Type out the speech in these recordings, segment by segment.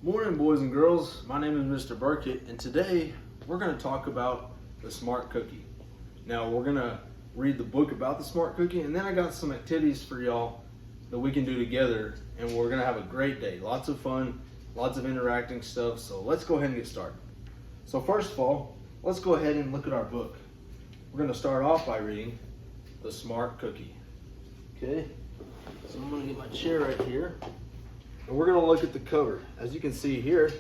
Morning, boys and girls. My name is Mr. Burkett, and today we're going to talk about the Smart Cookie. Now, we're going to read the book about the Smart Cookie, and then I got some activities for y'all that we can do together, and we're going to have a great day. Lots of fun, lots of interacting stuff, so let's go ahead and get started. So first of all, let's go ahead and look at our book. We're going to start off by reading the Smart Cookie. Okay, so I'm going to get my chair right here. And we're going to look at the cover. As you can see here,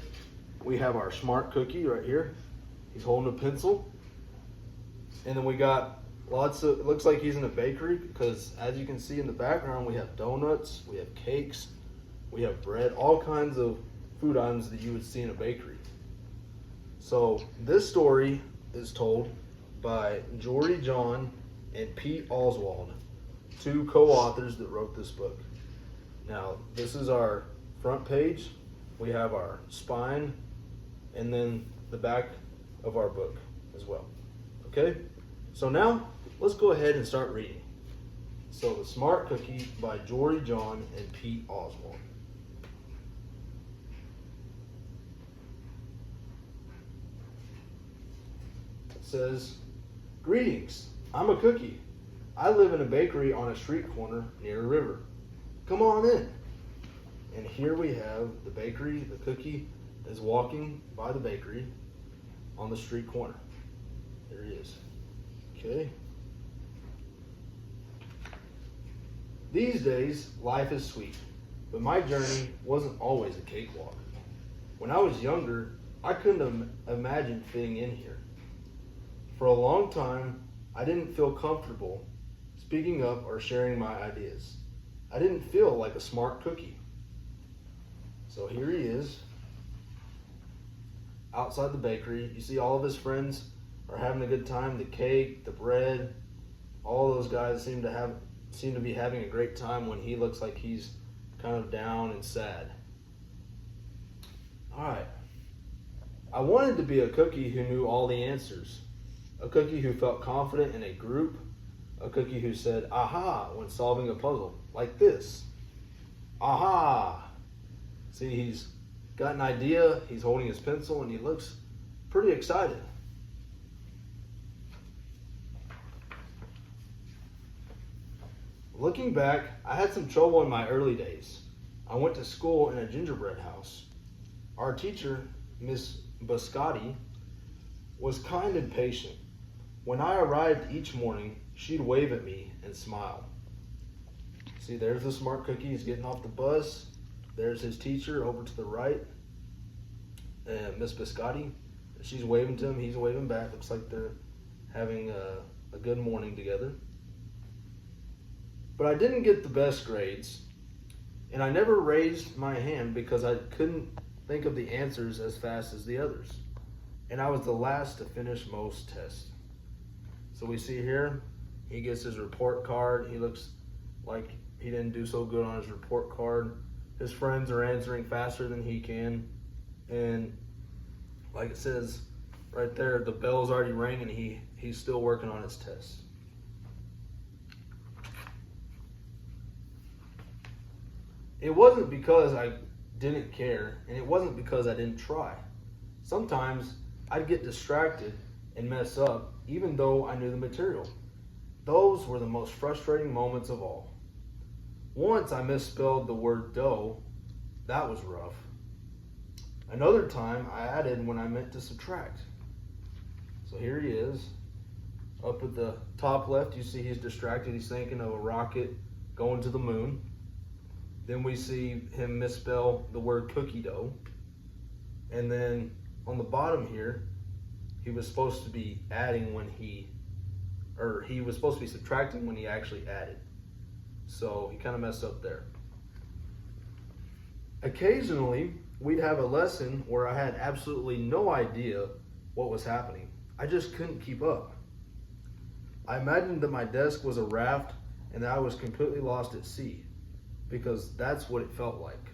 we have our Smart Cookie right here. He's holding a pencil. And then we got lots of, it looks like he's in a bakery because as you can see in the background, we have donuts, we have cakes, we have bread, all kinds of food items that you would see in a bakery. So this story is told by Jory John and Pete Oswald, two co-authors that wrote this book. Now, this is our front page. We have our spine and then the back of our book as well. Okay, so now let's go ahead and start reading. So the Smart Cookie by Jory John and Pete Oswald. It says, "Greetings, I'm a cookie. I live in a bakery on a street corner near a river. Come on in." And here we have the bakery. The cookie is walking by the bakery on the street corner. There he is. Okay. "These days, life is sweet, but my journey wasn't always a cakewalk. When I was younger, I couldn't imagine fitting in here. For a long time, I didn't feel comfortable speaking up or sharing my ideas. I didn't feel like a smart cookie." So here he is, outside the bakery. You see all of his friends are having a good time. The cake, the bread, all those guys seem to be having a great time when he looks like he's kind of down and sad. All right. "I wanted to be a cookie who knew all the answers, a cookie who felt confident in a group, a cookie who said, 'aha,' when solving a puzzle, like this. Aha!" See, he's got an idea, he's holding his pencil, and he looks pretty excited. "Looking back, I had some trouble in my early days. I went to school in a gingerbread house. Our teacher, Miss Biscotti, was kind and patient. When I arrived each morning, she'd wave at me and smile." See, there's the Smart Cookie. He's getting off the bus. There's his teacher over to the right, Miss Biscotti. She's waving to him. He's waving back. Looks like they're having a good morning together. "But I didn't get the best grades, and I never raised my hand because I couldn't think of the answers as fast as the others. And I was the last to finish most tests." So we see here, he gets his report card. He looks like he didn't do so good on his report card. His friends are answering faster than he can. And like it says right there, the bell's already rang and he's still working on his test. "It wasn't because I didn't care, and it wasn't because I didn't try. Sometimes I'd get distracted and mess up, even though I knew the material. Those were the most frustrating moments of all. Once I misspelled the word dough. That was rough. Another time I added when I meant to subtract." So here he is. Up at the top left, you see he's distracted. He's thinking of a rocket going to the moon. Then we see him misspell the word cookie dough. And then on the bottom here, he was supposed to be adding when he was supposed to be subtracting when he actually added. So he kind of messed up there. "Occasionally, we'd have a lesson where I had absolutely no idea what was happening. I just couldn't keep up. I imagined that my desk was a raft and that I was completely lost at sea, because that's what it felt like."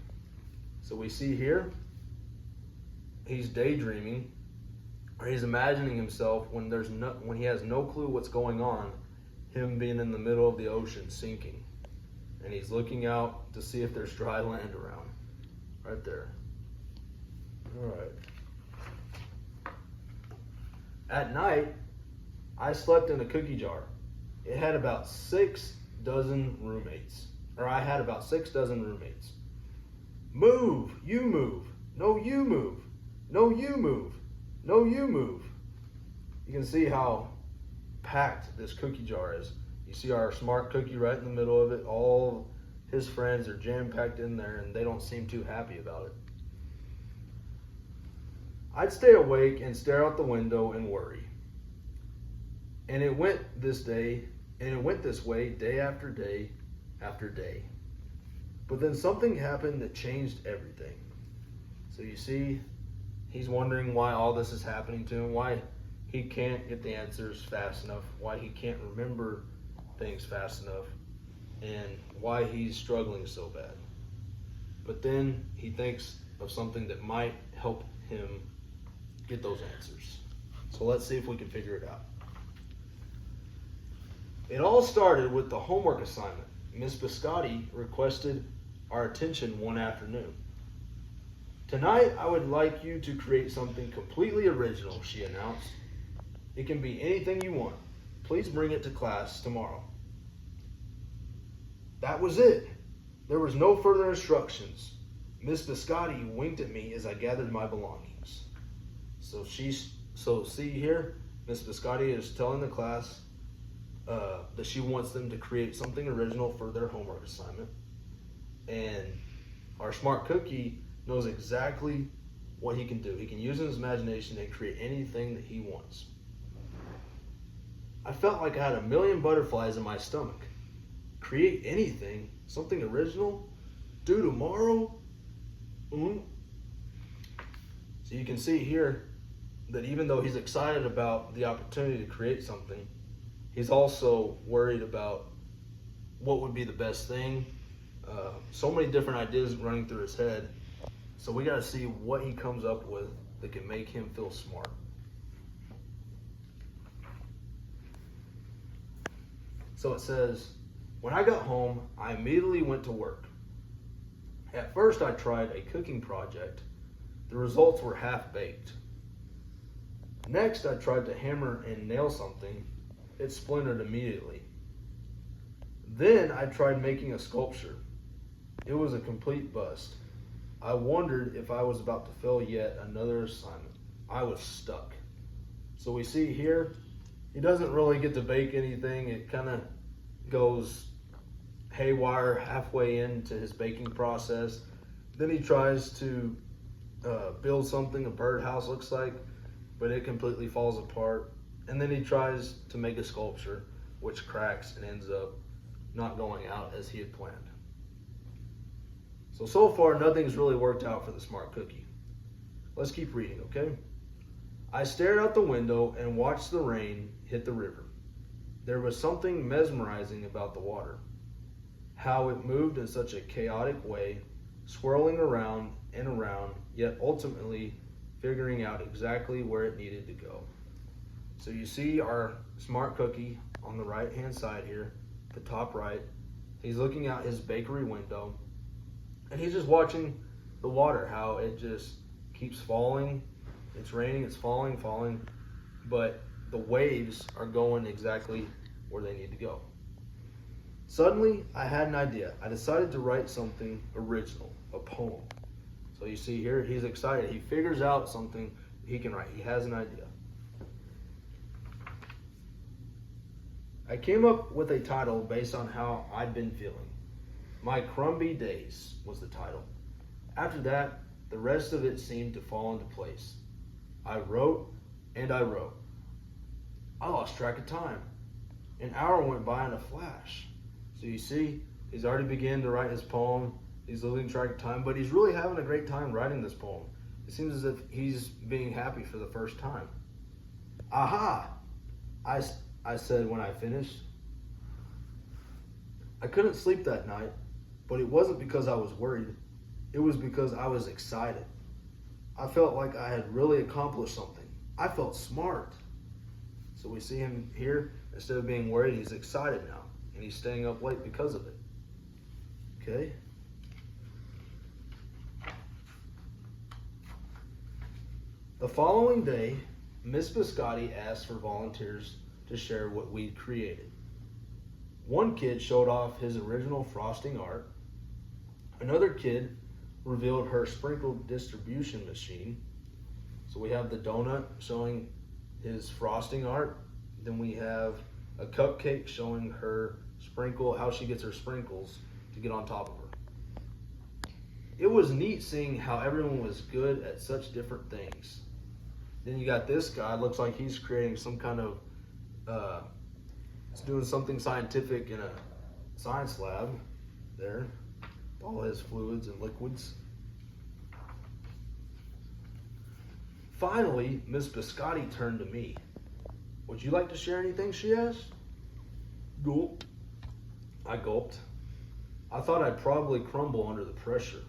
So we see here, he's daydreaming, or he's imagining himself when he has no clue what's going on, him being in the middle of the ocean sinking. And he's looking out to see if there's dry land around. Right there. All right. At night, I slept in a cookie jar. It had about 6 dozen roommates, or I had about 6 dozen roommates. Move, you move. No, you move. No, you move. No, you move. You can see how packed this cookie jar is. You see our smart cookie right in the middle of it. All his friends are jam-packed in there, and they don't seem too happy about it. I'd stay awake and stare out the window and worry. And it went this way day after day after day. But then something happened that changed everything. So you see, he's wondering why all this is happening to him, why he can't get the answers fast enough, why he can't remember things fast enough, and why he's struggling so bad. But then he thinks of something that might help him get those answers. So let's see if we can figure it out. It all started with the homework assignment. Miss Biscotti requested our attention one afternoon. Tonight, I would like you to create something completely original, she announced. It can be anything you want. Please bring it to class tomorrow. That was it. There was no further instructions. Miss Biscotti winked at me as I gathered my belongings. So see here, Miss Biscotti is telling the class that she wants them to create something original for their homework assignment. And our smart cookie knows exactly what he can do. He can use his imagination and create anything that he wants. I felt like I had a million butterflies in my stomach. Create anything, something original, due tomorrow. So you can see here that even though he's excited about the opportunity to create something, he's also worried about what would be the best thing. So many different ideas running through his head. So we got to see what he comes up with that can make him feel smart. So it says, when I got home, I immediately went to work. At first, I tried a cooking project. The results were half-baked. Next, I tried to hammer and nail something. It splintered immediately. Then I tried making a sculpture. It was a complete bust. I wondered if I was about to fail yet another assignment. I was stuck. So we see here, he doesn't really get to bake anything. It kind of goes haywire halfway into his baking process. Then he tries to build something a birdhouse looks like, but it completely falls apart. And then he tries to make a sculpture, which cracks and ends up not going out as he had planned. So far, nothing's really worked out for the smart cookie. Let's keep reading, okay? I stared out the window and watched the rain hit the river. There was something mesmerizing about the water. How it moved in such a chaotic way, swirling around and around, yet ultimately figuring out exactly where it needed to go. So you see our smart cookie on the right-hand side here, the top right. He's looking out his bakery window, and he's just watching the water, how it just keeps falling. It's raining, it's falling, but the waves are going exactly where they need to go. Suddenly, I had an idea. I decided to write something original, a poem. So you see here, he's excited. He figures out something he can write. He has an idea. I came up with a title based on how I'd been feeling. My Crumby Days was the title. After that, the rest of it seemed to fall into place. I wrote and I wrote. I lost track of time. An hour went by in a flash. So you see, he's already began to write his poem. He's losing track of time, but he's really having a great time writing this poem. It seems as if he's being happy for the first time. Aha! I said when I finished. I couldn't sleep that night, but it wasn't because I was worried. It was because I was excited. I felt like I had really accomplished something. I felt smart. So we see him here, instead of being worried, he's excited now, and he's staying up late because of it. Okay? The following day, Miss Biscotti asked for volunteers to share what we'd created. One kid showed off his original frosting art. Another kid revealed her sprinkle distribution machine. So we have the donut showing his frosting art. Then we have a cupcake showing her sprinkle, how she gets her sprinkles to get on top of her. It was neat seeing how everyone was good at such different things. Then you got this guy, looks like he's creating some kind of, he's doing something scientific in a science lab there. All his fluids and liquids. Finally, Miss Biscotti turned to me. Would you like to share anything, she asked? Gulp. I gulped. I thought I'd probably crumble under the pressure.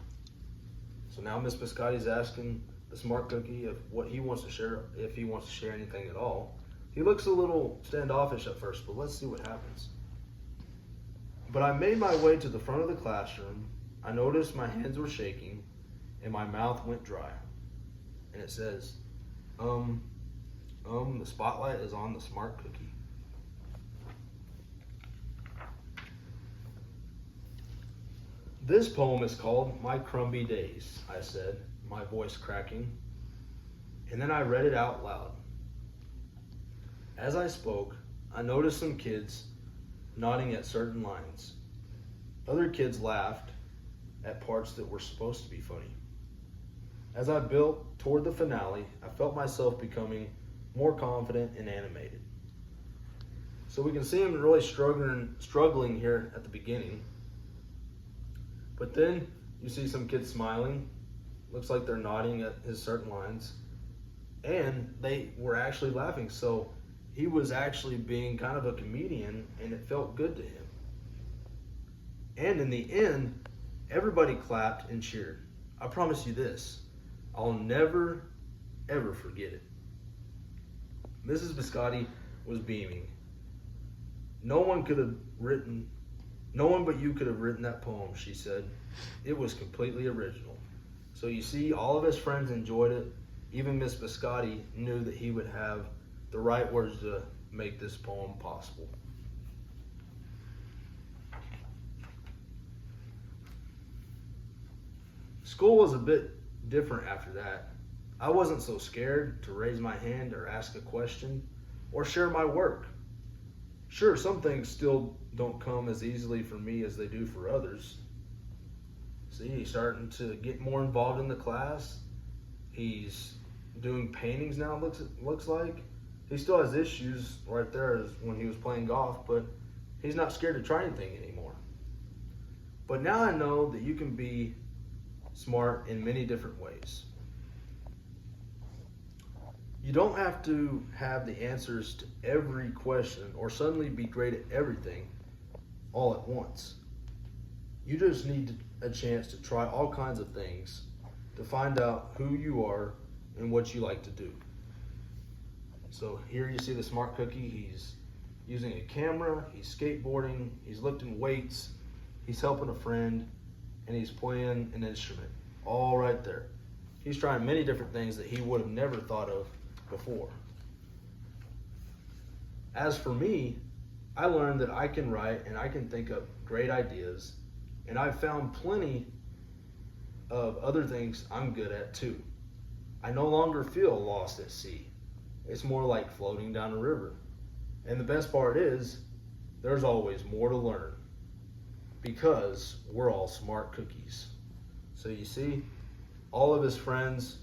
So now Miss Biscotti's asking the Smart Cookie what he wants to share, if he wants to share anything at all. He looks a little standoffish at first, but let's see what happens. But I made my way to the front of the classroom. I noticed my hands were shaking and my mouth went dry. And it says, the spotlight is on the Smart Cookie. This poem is called My Crumby Days, I said, my voice cracking. And then I read it out loud. As I spoke, I noticed some kids nodding at certain lines. Other kids laughed at parts that were supposed to be funny. As I built toward the finale, I felt myself becoming more confident and animated. So we can see him really struggling here at the beginning. But then you see some kids smiling. Looks like they're nodding at his certain lines. And they were actually laughing. So he was actually being kind of a comedian, and it felt good to him. And in the end, everybody clapped and cheered. I promise you this, I'll never, ever forget it. Mrs. Biscotti was beaming. No one but you could have written that poem, she said. It was completely original. So you see, all of his friends enjoyed it. Even Miss Biscotti knew that he would have the right words to make this poem possible. School was a bit different after that. I wasn't so scared to raise my hand or ask a question or share my work. Sure, some things still don't come as easily for me as they do for others. See, he's starting to get more involved in the class. He's doing paintings now, looks like. He still has issues right there as when he was playing golf, but he's not scared to try anything anymore. But now I know that you can be smart in many different ways. You don't have to have the answers to every question or suddenly be great at everything all at once. You just need a chance to try all kinds of things to find out who you are and what you like to do. So here you see the Smart Cookie. He's using a camera, he's skateboarding, he's lifting weights, he's helping a friend, and he's playing an instrument. All right there. He's trying many different things that he would have never thought of before. As for me, I learned that I can write and I can think up great ideas, and I've found plenty of other things I'm good at too. I no longer feel lost at sea. It's more like floating down a river. And the best part is, there's always more to learn because we're all smart cookies. So you see, all of his friends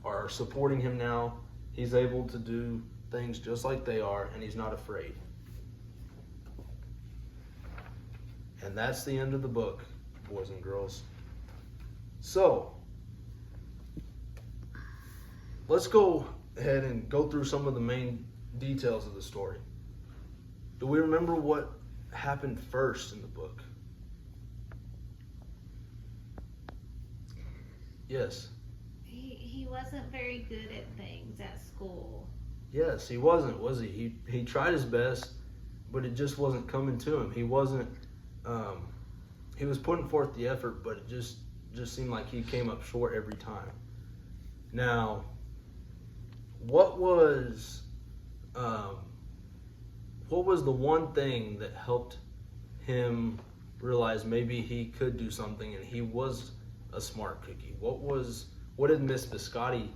are supporting him now. He's able to do things just like they are, and he's not afraid. And that's the end of the book, boys and girls. So, let's go ahead and go through some of the main details of the story. Do we remember what happened first in the book? Yes. He wasn't very good at things at school. Yes, he wasn't, was he? He tried his best, but it just wasn't coming to him. He wasn't. He was putting forth the effort, but it just seemed like he came up short every time. Now, what was the one thing that helped him realize maybe he could do something and he was a smart cookie? What did Miss Biscotti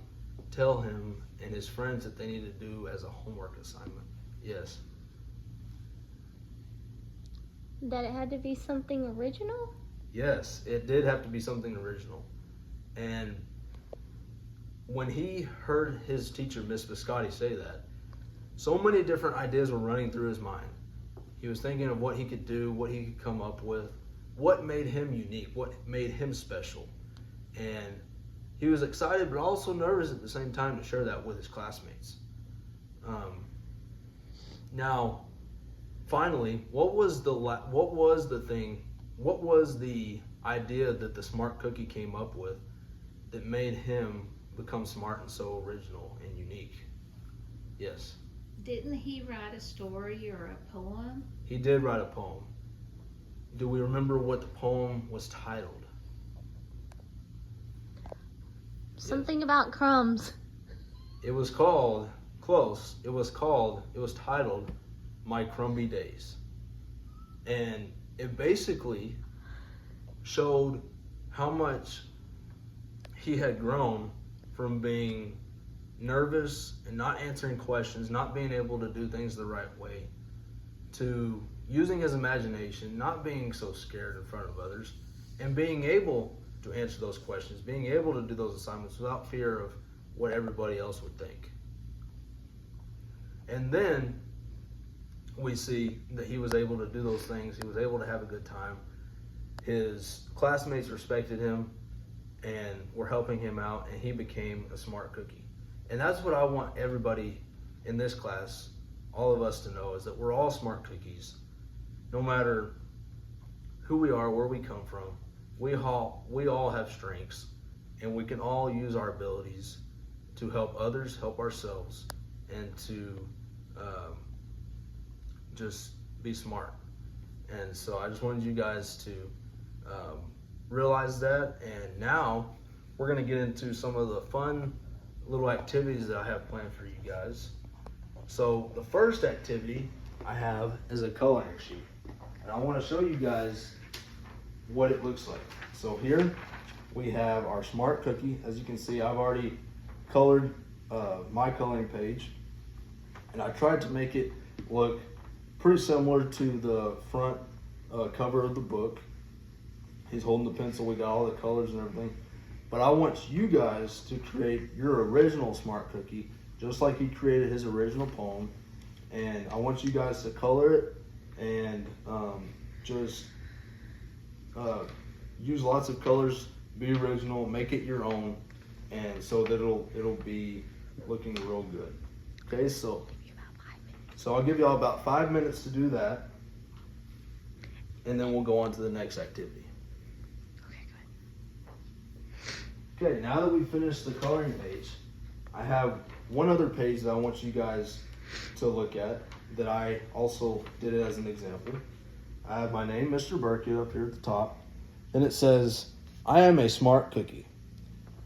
tell him and his friends that they needed to do as a homework assignment? Yes. That it had to be something original? Yes, it did have to be something original. And when he heard his teacher, Miss Biscotti, say that, so many different ideas were running through his mind. He was thinking of what he could do, what he could come up with, what made him unique, what made him special. And he was excited but also nervous at the same time to share that with his classmates. Now, finally, what was the idea that the smart cookie came up with that made him become smart and so original and unique? Yes. Didn't he write a story or a poem? He did write a poem. Do we remember what the poem was titled? Something about crumbs. It was titled My Crumby Days. And it basically showed how much he had grown from being nervous and not answering questions, not being able to do things the right way, to using his imagination, not being so scared in front of others, and being able to answer those questions, being able to do those assignments without fear of what everybody else would think. And then we see that he was able to do those things. He was able to have a good time. His classmates respected him and were helping him out, and he became a smart cookie. And that's what I want everybody in this class, all of us, to know, is that we're all smart cookies. No matter who we are, where we come from, we all have strengths, and we can all use our abilities to help others, help ourselves, and to just be smart. And so I just wanted you guys to realize that. And now we're going to get into some of the fun little activities that I have planned for you guys. So the first activity I have is a coloring sheet, and I want to show you guys what it looks like. So here we have our smart cookie. As you can see, I've already colored my coloring page, and I tried to make it look pretty similar to the front cover of the book. He's holding the pencil, we got all the colors and everything. But I want you guys to create your original smart cookie, just like he created his original poem. And I want you guys to color it and just use lots of colors, be original, make it your own, and so that it'll be looking real good. Okay, so I'll give y'all about 5 minutes to do that, and then we'll go on to the next activity. Okay, now that we've finished the coloring page, I have one other page that I want you guys to look at that I also did it as an example. I have my name, Mr. Burkett, up here at the top. Then it says, I am a smart cookie.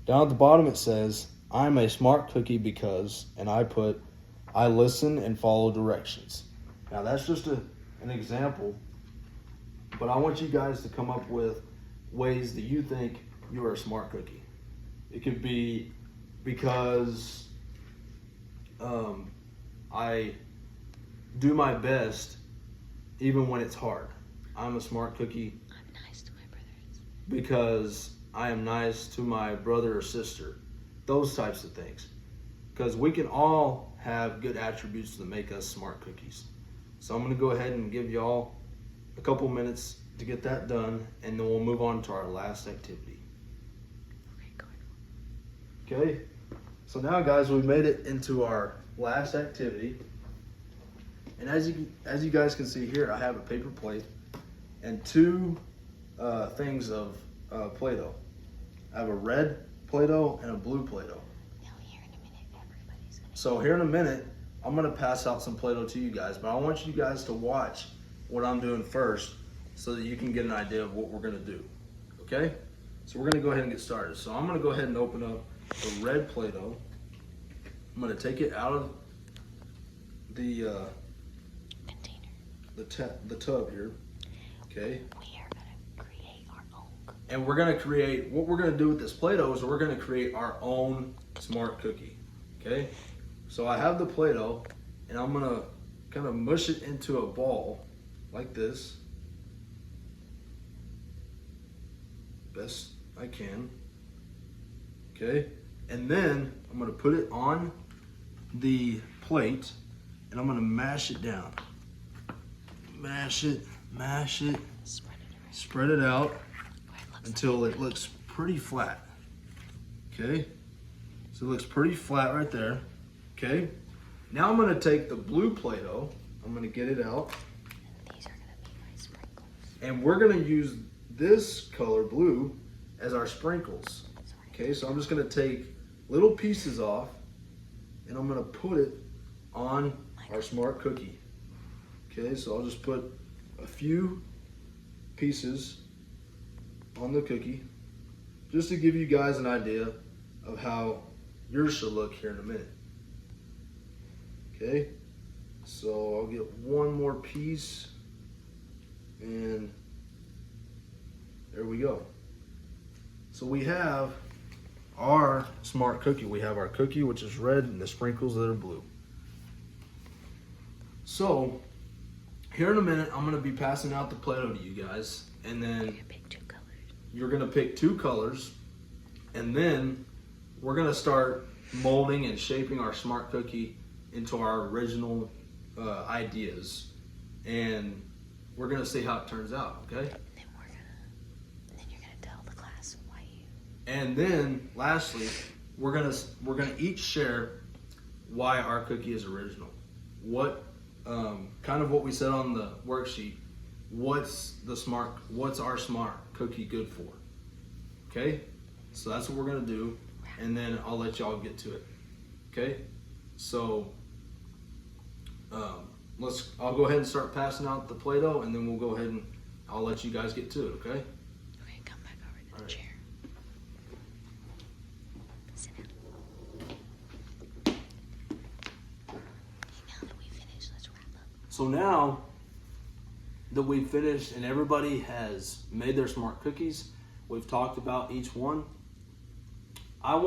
Down at the bottom it says, I am a smart cookie because, and I put, I listen and follow directions. Now that's just an example, but I want you guys to come up with ways that you think you are a smart cookie. It could be because I do my best even when it's hard. I'm a smart cookie. I'm nice to my brothers. Because I am nice to my brother or sister. Those types of things. Because we can all have good attributes that make us smart cookies. So I'm going to go ahead and give y'all a couple minutes to get that done, and then we'll move on to our last activity. Okay, so now guys, we've made it into our last activity. And as you guys can see here, I have a paper plate and two things of Play-Doh. I have a red Play-Doh and a blue Play-Doh. So here in a minute, I'm gonna pass out some Play-Doh to you guys, but I want you guys to watch what I'm doing first so that you can get an idea of what we're gonna do, okay? So we're gonna go ahead and get started. So I'm gonna go ahead and open up the red Play-Doh. I'm gonna take it out of the Container. the tub here. Okay. We are gonna create our own cookie. And we're gonna create, what we're gonna do with this Play-Doh is we're gonna create our own smart cookie. Okay. So I have the Play-Doh, and I'm gonna kind of mush it into a ball like this. Best I can. Okay. And then I'm gonna put it on the plate, and I'm gonna mash it down. Mash it, spread it out until it looks pretty flat. Okay, so it looks pretty flat right there. Okay, now I'm gonna take the blue Play-Doh, I'm gonna get it out, These are gonna be my sprinkles. and we're gonna use this color blue as our sprinkles. Okay, so I'm just gonna take little pieces off, and I'm gonna put it on our smart cookie. Okay, so I'll just put a few pieces on the cookie just to give you guys an idea of how yours should look here in a minute. Okay, so I'll get one more piece, and there we go. So we have our smart cookie. We have our cookie, which is red, and the sprinkles that are blue. So here in a minute, I'm gonna be passing out the Play-Doh to you guys, and then You pick 2 colors. you're gonna pick 2 colors, and then we're gonna start molding and shaping our smart cookie into our original ideas, and we're gonna see how it turns out. Okay. Then you're gonna tell the class why you. And then lastly, we're gonna each share why our cookie is original. What kind of what we said on the worksheet. What's our smart cookie good for? Okay, so that's what we're gonna do, and then I'll let y'all get to it. Okay, so I'll go ahead and start passing out the Play-Doh, and then we'll go ahead and I'll let you guys get to it. Okay. Okay, come back over to the All right. chair. Sit down. Now that we finished, let's wrap up. So now that we've finished and everybody has made their smart cookies, we've talked about each one. Now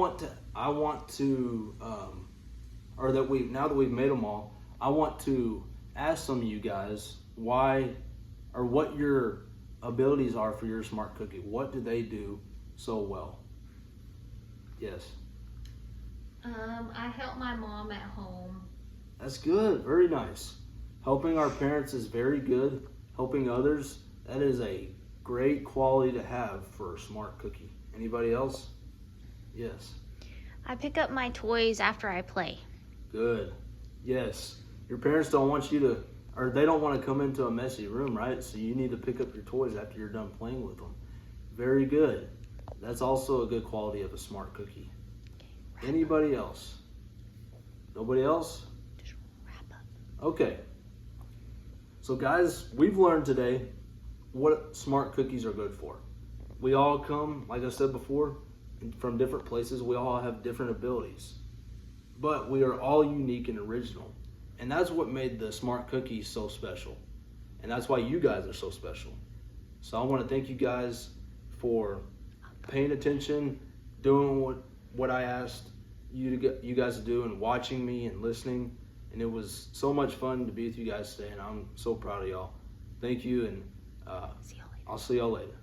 that we've made them all, I want to ask some of you guys why or what your abilities are for your smart cookie. What do they do so well? Yes. I help my mom at home. That's good. Very nice. Helping our parents is very good. Helping others, that is a great quality to have for a smart cookie. Anybody else? Yes. I pick up my toys after I play. Good. Yes. Your parents don't want you to, or they don't want to come into a messy room, right? So you need to pick up your toys after you're done playing with them. Very good. That's also a good quality of a smart cookie. Anybody else? Nobody else? Just wrap up. Okay. So guys, we've learned today what smart cookies are good for. We all come, like I said before, from different places. We all have different abilities. But we are all unique and original. And that's what made the smart cookie so special. And that's why you guys are so special. So I want to thank you guys for paying attention, doing what I asked you guys to do, and watching me and listening. And it was so much fun to be with you guys today, and I'm so proud of y'all. Thank you, and See y'all later. I'll see y'all later.